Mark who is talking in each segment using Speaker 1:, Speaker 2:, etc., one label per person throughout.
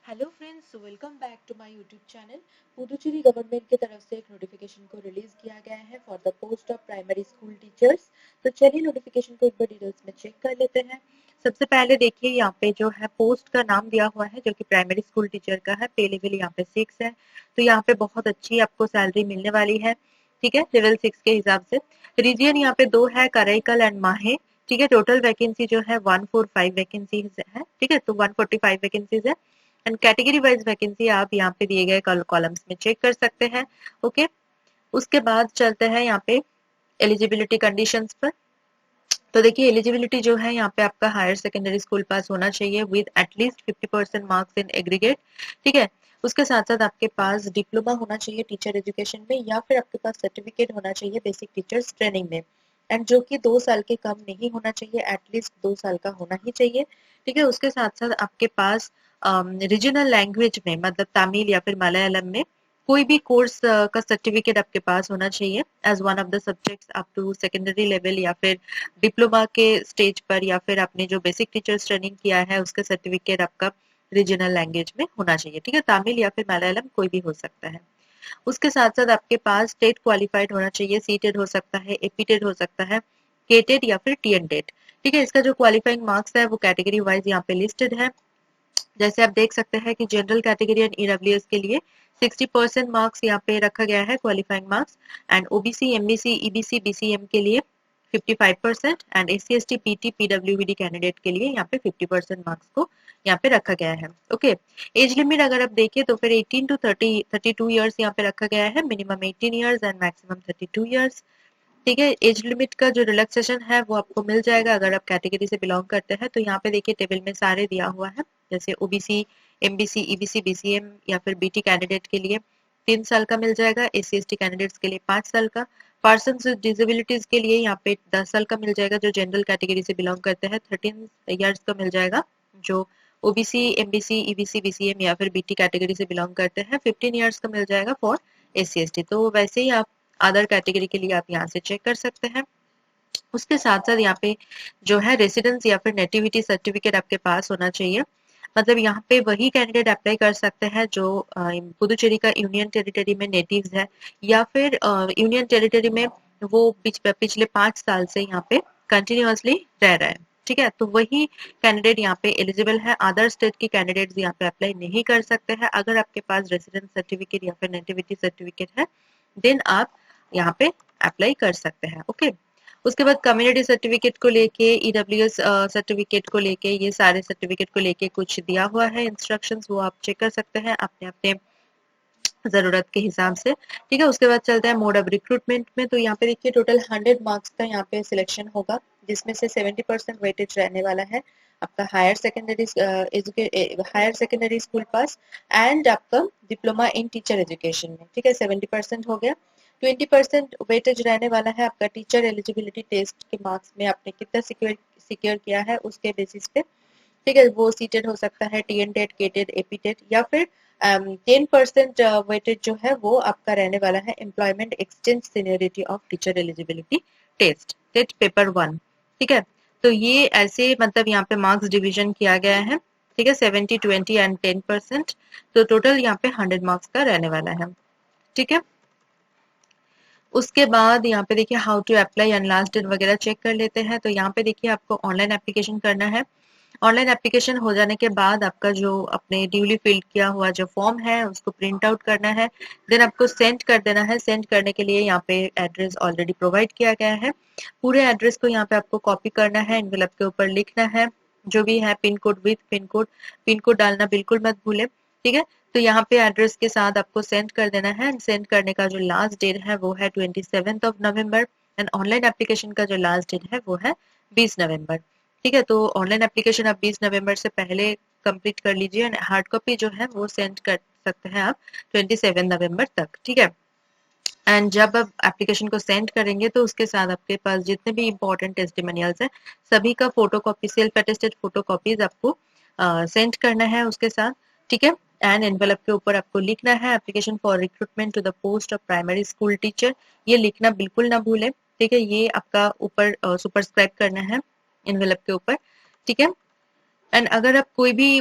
Speaker 1: Hello friends, welcome back to my YouTube channel. Puducherry government की तरफ से एक नोटिफिकेशन को रिलीज किया गया है for the post of primary school teachers. तो चलिए नोटिफिकेशन को एक बार डिटेल्स में चेक कर लेते हैं। सबसे पहले देखिए यहाँ पे जो है पोस्ट का नाम दिया हुआ है जो कि प्राइमरी स्कूल टीचर का है। पे लेवल यहाँ पे 6 है, तो यहाँ पे बहुत अच्छी आपको सैलरी मिलने वाली है। ठीक है, लेवल 6 के हिसाब से। रीजियन यहाँ पे 2 है, कराईकल एंड माहे। ठीक है, टोटल वैकेंसी जो है 145 वैकेंसीज है। ठीक है, तो 145 वैकेंसीज है एंड कैटेगरी वाइज वैकेंसी आप यहाँ पे दिए गए कॉलम्स में चेक कर सकते हैं। ओके, उसके बाद चलते हैं यहाँ पे एलिजिबिलिटी कंडीशंस पर। तो देखिए एलिजिबिलिटी जो है यहाँ पे आपका हायर सेकेंडरी स्कूल पास होना चाहिए with at least 50% marks in aggregate. ठीक है, उसके साथ साथ आपके पास डिप्लोमा होना चाहिए टीचर एजुकेशन में, या फिर आपके पास सर्टिफिकेट होना चाहिए बेसिक टीचर्स ट्रेनिंग में, एंड जो कि 2 साल के कम नहीं होना चाहिए, एटलीस्ट 2 साल का होना ही चाहिए। ठीक है, उसके साथ साथ आपके पास रीजनल लैंग्वेज में मतलब तमिल या फिर मलयालम में कोई भी कोर्स का सर्टिफिकेट आपके पास होना चाहिए as one of the subjects up to secondary level, या फिर डिप्लोमा के स्टेज पर, या फिर आपने जो बेसिक टीचर्स ट्रेनिंग किया है उसका सर्टिफिकेट आपका रीजनल लैंग्वेज में होना चाहिए। ठीक है, तमिल या फिर मलयालम कोई भी हो सकता है। उसके साथ साथ आपके पास स्टेट क्वालिफाइड होना चाहिए, सीटेड हो सकता है, एपीटेड हो सकता है, केटेड या फिर टीएनटेड। ठीक है, इसका जो क्वालिफाइंग मार्क्स है वो कैटेगरी वाइज यहाँ पे लिस्टेड है। जैसे आप देख सकते हैं कि जनरल कैटेगरी एंड ईडब्ल्यूएस के लिए 60% मार्क्स यहाँ पे रखा गया है qualifying marks, and OBC MBC EBC BCM के लिए 55% and SC ST PT PWBD candidate के लिए यहाँ पे 50% मार्क्स को यहाँ पे रखा गया है। ओके, एज लिमिट अगर आप देखिए तो फिर 18 टू 32 ईयर्स यहाँ पे रखा गया है, minimum 18 years and maximum 32 years. ठीक है, एज लिमिट का जो रिलैक्सेशन है वो आपको मिल जाएगा अगर आप कैटेगरी से बिलोंग करते हैं। तो यहाँ पे देखिए टेबल में सारे दिया हुआ है, जैसे ओबीसी एमबीसी ईबीसी बीसीएम या फिर बीटी कैंडिडेट के लिए 3 साल का मिल जाएगा, एससी एसटी कैंडिडेट्स के लिए 5 साल का, पर्सन विद डिसेबिलिटीज के लिए यहाँ पे 10 साल का मिल जाएगा जो जनरल कैटेगरी से बिलोंग करते हैं, 13 ईयर्स का मिल जाएगा जो ओबीसी एमबीसी ईबीसी बीसीएम या फिर बीटी कैटेगरी से बिलोंग करते हैं, 15 ईयर्स का मिल जाएगा फॉर एससी एसटी। तो वैसे ही आप अदर कैटेगरी के लिए आप यहाँ से चेक कर सकते हैं। उसके साथ साथ यहाँ पे जो है रेसिडेंस या फिर नेटिविटी सर्टिफिकेट आपके पास होना चाहिए। मतलब यहाँ पे वही कैंडिडेट अप्लाई कर सकते हैं जो पुदुचेरी का यूनियन टेरिटरी में नेटिव्स है, या फिर यूनियन टेरिटरी में वो पिछले 5 साल से यहाँ पे कंटिन्यूअसली रह रहा है। ठीक है, तो वही कैंडिडेट यहाँ पे एलिजिबल है, अदर स्टेट के कैंडिडेट्स यहाँ पे अप्लाई नहीं कर सकते हैं। अगर आपके पास रेसिडेंस सर्टिफिकेट या फिर नेटिविटी सर्टिफिकेट है देन आप यहाँ पे अप्लाई कर सकते हैं। ओके, उसके बाद कम्युनिटी सर्टिफिकेट को लेके, ईडब्ल्यूएस सर्टिफिकेट को लेके, ये सारे सर्टिफिकेट को लेके कुछ दिया हुआ है इंस्ट्रक्शंस, वो आप चेक कर सकते हैं अपने अपने जरूरत के हिसाब से। ठीक है, उसके बाद चलता है मोड ऑफ रिक्रूटमेंट में। तो यहाँ पे देखिए टोटल 100 मार्क्स का यहाँ पे सिलेक्शन होगा, जिसमें से 70% वेटेज रहने वाला है आपका higher secondary school pass and आपका डिप्लोमा इन टीचर एजुकेशन में। ठीक है, 70% हो गया। 20% वेटेज रहने वाला है आपका टीचर एलिजिबिलिटी टेस्ट के मार्क्स में आपने कितना सिक्योर किया है उसके बेसिस पे। ठीक है, वो सीटेड हो सकता है, टीएन टेट, केटेड, एपीटेट, या फिर 10% वेटेज जो है वो आपका रहने वाला है employment exchange seniority of teacher eligibility test, TET paper 1। ठीक है, तो ये ऐसे मतलब यहाँ पे मार्क्स डिवीजन किया गया है। ठीक है, 70 20 एंड 10%, तो टोटल यहाँ पे 100 मार्क्स का रहने वाला है। ठीक है, उसके बाद यहाँ पे देखिए how to apply and last date वगैरह चेक कर लेते हैं। तो यहाँ पे देखिए आपको ऑनलाइन एप्लीकेशन करना है। ऑनलाइन एप्लीकेशन हो जाने के बाद आपका जो अपने ड्यूली फिल किया हुआ जो फॉर्म है उसको प्रिंट आउट करना है, देन आपको सेंड कर देना है। सेंड करने के लिए यहाँ पे एड्रेस ऑलरेडी प्रोवाइड किया गया है, पूरे एड्रेस को यहाँ पे आपको कॉपी करना है, एनवेलप के ऊपर लिखना है जो भी है, pin code with pin code, pin code डालना बिल्कुल मत भूले। ठीक है, तो यहाँ पे एड्रेस के साथ आपको सेंड कर देना है। सेंड करने का जो लास्ट डेट है वो है 27 नवंबर, एंड ऑनलाइन एप्लीकेशन का जो लास्ट डेट है वो है 20 नवंबर। ठीक है, तो ऑनलाइन एप्लीकेशन आप 20 नवंबर से पहले कंप्लीट कर लीजिए, एंड हार्ड कॉपी जो है वो सेंड कर सकते हैं आप 27 नवंबर तक। ठीक है, एंड जब आप एप्लीकेशन को सेंड करेंगे तो उसके साथ आपके पास जितने भी इंपॉर्टेंट टेस्टिमोनियल्स हैं सभी का photo copy, self attested photo copies आपको सेंड करना है उसके साथ। ठीक है, एंड एनवेलप के ऊपर आपको लिखना है application for recruitment to the post of primary school teacher, ये लिखना बिल्कुल ना भूलें। ठीक है, ये आपका ऊपर सुपरस्क्राइब करना है एनवेलप के ऊपर। ठीक है, एंड अगर आप कोई भी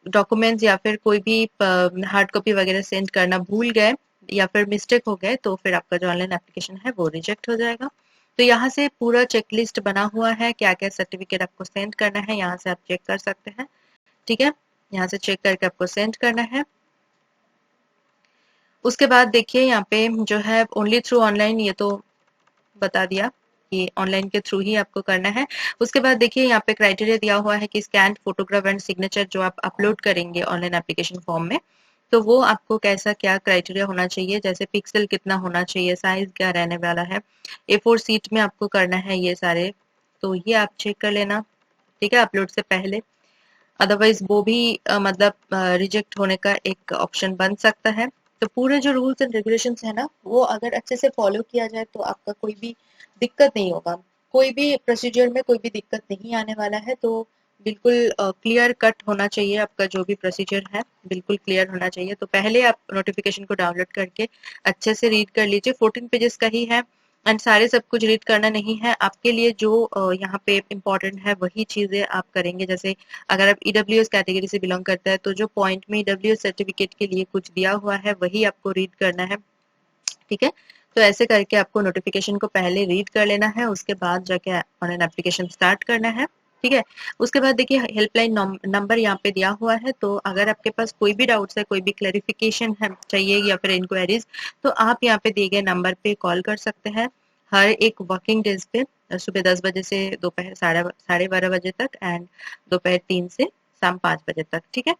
Speaker 1: डॉक्यूमेंट्स या फिर कोई भी हार्ड कॉपी वगैरह सेंड करना भूल गए या फिर मिस्टेक हो गए तो फिर आपका जो ऑनलाइन एप्लीकेशन है वो रिजेक्ट हो जाएगा। तो यहाँ से पूरा चेकलिस्ट बना हुआ है, क्या क्या सर्टिफिकेट आपको सेंड करना है, यहाँ से आप चेक कर सकते हैं। ठीक है, यहाँ से चेक करके आपको सेंड करना है। उसके बाद देखिए यहाँ पे जो है ओनली थ्रू ऑनलाइन, ये तो बता दिया कि ऑनलाइन के थ्रू ही आपको करना है। उसके बाद देखिए यहाँ पे क्राइटेरिया दिया हुआ है कि स्कैन फोटोग्राफ एंड सिग्नेचर जो आप अपलोड करेंगे ऑनलाइन एप्लीकेशन फॉर्म में, तो वो आपको कैसा क्या क्राइटेरिया होना चाहिए, जैसे पिक्सल कितना होना चाहिए, साइज क्या रहने वाला है, A4 सीट में आपको करना है ये सारे, तो ये आप चेक कर लेना। ठीक है, अपलोड से पहले, अदरवाइज वो भी मतलब रिजेक्ट होने का एक ऑप्शन बन सकता है। तो पूरे जो रूल्स एंड रेगुलेशंस है ना, वो अगर अच्छे से फॉलो किया जाए तो आपका कोई भी दिक्कत नहीं होगा, कोई भी प्रोसीजर में कोई भी दिक्कत नहीं आने वाला है। तो बिल्कुल क्लियर कट होना चाहिए आपका जो भी प्रोसीजर है, बिल्कुल क्लियर होना चाहिए। तो पहले आप नोटिफिकेशन को डाउनलोड करके अच्छे से रीड कर लीजिए, 14 पेजेस का ही है एंड सारे सब कुछ रीड करना नहीं है आपके लिए। जो यहाँ पे इम्पोर्टेंट है वही चीजें आप करेंगे। जैसे अगर आप ईडब्ल्यूएस कैटेगरी से बिलोंग करता है तो जो पॉइंट में ईडब्ल्यूएस सर्टिफिकेट के लिए कुछ दिया हुआ है वही आपको रीड करना है। ठीक है, तो ऐसे करके आपको नोटिफिकेशन को पहले रीड कर लेना है, उसके बाद जाके ऑनलाइन एप्लीकेशन स्टार्ट करना है। ठीक है, उसके बाद देखिए हेल्पलाइन नंबर यहाँ पे दिया हुआ है, तो अगर आपके पास कोई भी डाउट्स है, कोई भी क्लैरिफिकेशन है चाहिए या फिर इंक्वायरीज, तो आप यहाँ पे दिए गए नंबर पे कॉल कर सकते हैं हर एक वर्किंग डेज पे, सुबह 10 बजे से दोपहर साढ़े 12 बजे तक एंड दोपहर 3 से शाम 5 बजे तक। ठीक है,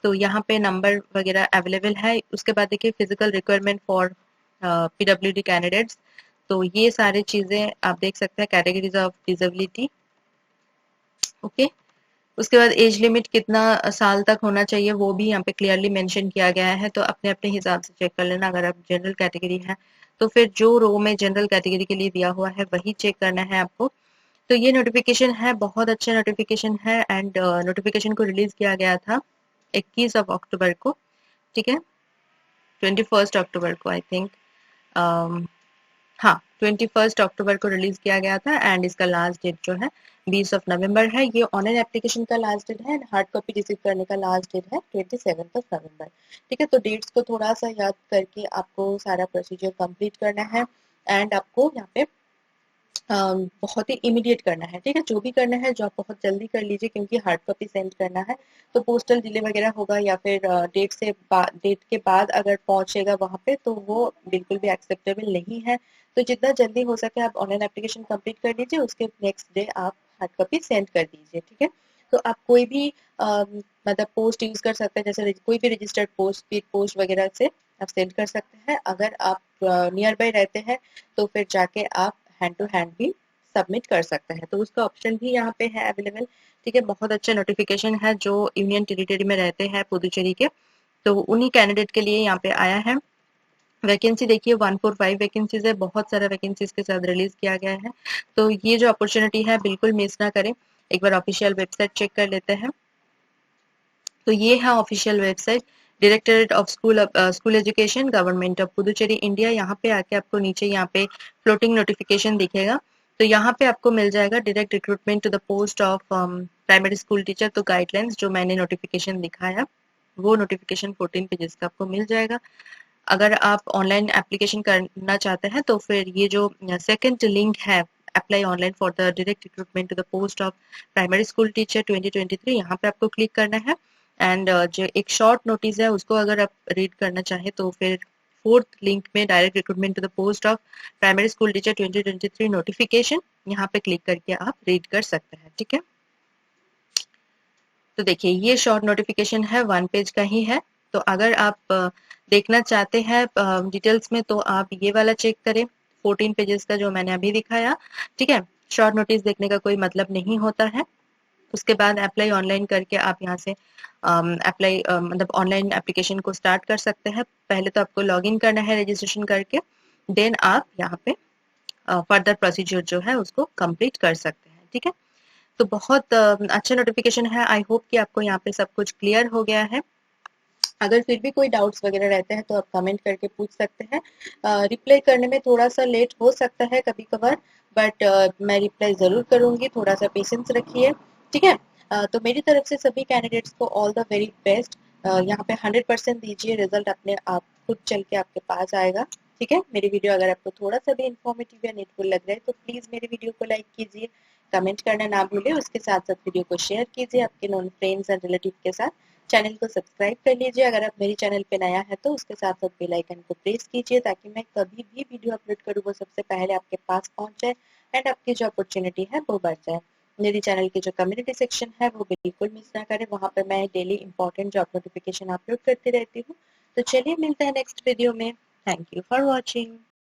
Speaker 1: तो यहाँ पे नंबर वगैरह अवेलेबल है। उसके बाद देखिए physical requirement for PWD candidates, तो ये सारी चीजें आप देख सकते हैं, कैटेगरीज ऑफ डिसेबिलिटी। ओके, उसके बाद एज लिमिट कितना साल तक होना चाहिए वो भी यहाँ पे क्लियरली मेंशन किया गया है, तो अपने अपने हिसाब से चेक कर लेना। अगर आप जनरल कैटेगरी है तो फिर जो रो में जनरल कैटेगरी के लिए दिया हुआ है वही चेक करना है आपको। तो ये नोटिफिकेशन है, बहुत अच्छा नोटिफिकेशन है एंड नोटिफिकेशन को रिलीज किया गया था 21 अक्टूबर को। ठीक है, 21 अक्टूबर को आई थिंक, हाँ 21 अक्टूबर को रिलीज किया गया था एंड इसका लास्ट डेट जो है 20 नवंबर है। ये ऑनलाइन एप्लीकेशन का लास्ट डेट है एंड हार्ड कॉपी रिसीव करने का लास्ट डेट है 27 नवंबर। ठीक है, तो डेट्स को थोड़ा सा याद करके आपको सारा प्रोसीजर कंप्लीट करना है एंड आपको यहाँ पे बहुत ही इमीडिएट करना है। ठीक है, जो भी करना है जो आप बहुत जल्दी कर लीजिए, क्योंकि हार्ड कॉपी सेंड करना है तो पोस्टल डिले वगैरह होगा या फिर डेट के बाद अगर पहुंचेगा वहां पे तो वो बिल्कुल भी एक्सेप्टेबल नहीं है। तो जितना जल्दी हो सके आप ऑनलाइन एप्लीकेशन कंप्लीट कर लीजिए, उसके नेक्स्ट डे आप हार्ड कॉपी सेंड कर दीजिए। ठीक है, तो आप कोई भी मतलब पोस्ट यूज कर सकते हैं, जैसे कोई भी रजिस्टर्ड पोस्ट, स्पीड पोस्ट वगैरह से आप सेंड कर सकते हैं। अगर आप नियर बाय रहते हैं तो फिर जाके आप हैंड टू हैंड भी सबमिट कर सकते हैं, तो उसका ऑप्शन भी यहाँ पे है अवेलेबल। ठीक है, बहुत अच्छा नोटिफिकेशन है जो यूनियन टेरिटरी में रहते हैं पुदुचेरी के, तो उन्हीं कैंडिडेट के लिए यहाँ पे आया है। वैकेंसी देखिए 145 वैकेंसीज है, बहुत सारा वैकेंसीज के साथ रिलीज किया गया है। तो ये जो अपॉर्चुनिटी है बिल्कुल मिस ना करें। एक बार ऑफिशियल वेबसाइट चेक कर लेते हैं। तो ये है official website, directorate of school education, government of Puducherry, India. यहाँ पे आके आपको नीचे यहाँ पे फ्लोटिंग नोटिफिकेशन दिखेगा, तो यहाँ पे आपको मिल जाएगा direct recruitment to the post of primary school teacher. तो गाइडलाइंस जो मैंने नोटिफिकेशन दिखाया वो नोटिफिकेशन 14 पेजेस का आपको मिल जाएगा। अगर आप ऑनलाइन एप्लीकेशन करना चाहते हैं तो फिर ये जो सेकंड लिंक है, apply online for the direct recruitment to the post of primary school teacher 2023, यहाँ पे आपको क्लिक करना है एंड जो एक शॉर्ट नोटिस है उसको अगर आप रीड करना चाहें तो फिर फोर्थ लिंक में direct recruitment to the post of primary school teacher 2023 notification, यहाँ पे क्लिक करके आप रीड कर सकते हैं। ठीक है, तो देखिए ये शॉर्ट नोटिफिकेशन है, 1 पेज का ही है। तो अगर आप देखना चाहते हैं डिटेल्स में तो आप ये वाला चेक करें, 14 पेजेस का जो मैंने अभी दिखाया। ठीक है, शॉर्ट नोटिस देखने का कोई मतलब नहीं होता है। उसके बाद अप्लाई ऑनलाइन करके आप यहाँ से अप्लाई मतलब ऑनलाइन एप्लीकेशन को स्टार्ट कर सकते हैं। पहले तो आपको लॉगिन करना है रजिस्ट्रेशन करके, देन आप यहाँ पे फर्दर प्रोसीजर जो है उसको कंप्लीट कर सकते हैं। ठीक है, तो बहुत अच्छा नोटिफिकेशन है। आई होप कि आपको यहाँ पे सब कुछ क्लियर हो गया है। अगर फिर भी कोई डाउट्स वगैरह रहते हैं तो आप कमेंट करके पूछ सकते हैं। रिप्लाई करने में थोड़ा सा लेट हो सकता है कभी कभार, बट मैं रिप्लाई ज़रूर करूँगी, थोड़ा सा पेशेंस रखिए। ठीक है, तो मेरी तरफ से सभी कैंडिडेट्स को ऑल द वेरी बेस्ट। यहाँ पे 100% दीजिए, रिजल्ट अपने आप खुद चल के आपके पास आएगा। ठीक है, मेरी वीडियो अगर आपको थोड़ा सा भी इन्फॉर्मेटिव या नीडफुल लग रहा है तो प्लीज मेरी वीडियो को लाइक कीजिए, कमेंट करना ना भूलिए, उसके साथ साथ वीडियो को शेयर कीजिए आपके नॉन फ्रेंड्स एंड रिलेटिव के साथ। चैनल को सब्सक्राइब कर लीजिए, अगर आप मेरी चैनल पे नया है तो उसके साथ साथ बेल आइकन को प्रेस कीजिए ताकि मैं कभी भी वीडियो अपलोड करूँ वो सबसे पहले आपके पास पहुंच जाए एंड आपकी जो अपॉर्चुनिटी है वो बढ़ जाए। मेरी चैनल की जो कम्युनिटी सेक्शन है वो बिल्कुल मिस ना करें, वहाँ पर मैं daily important job notification upload करती रहती हूँ। तो चलिए मिलते हैं नेक्स्ट वीडियो में। Thank you for watching.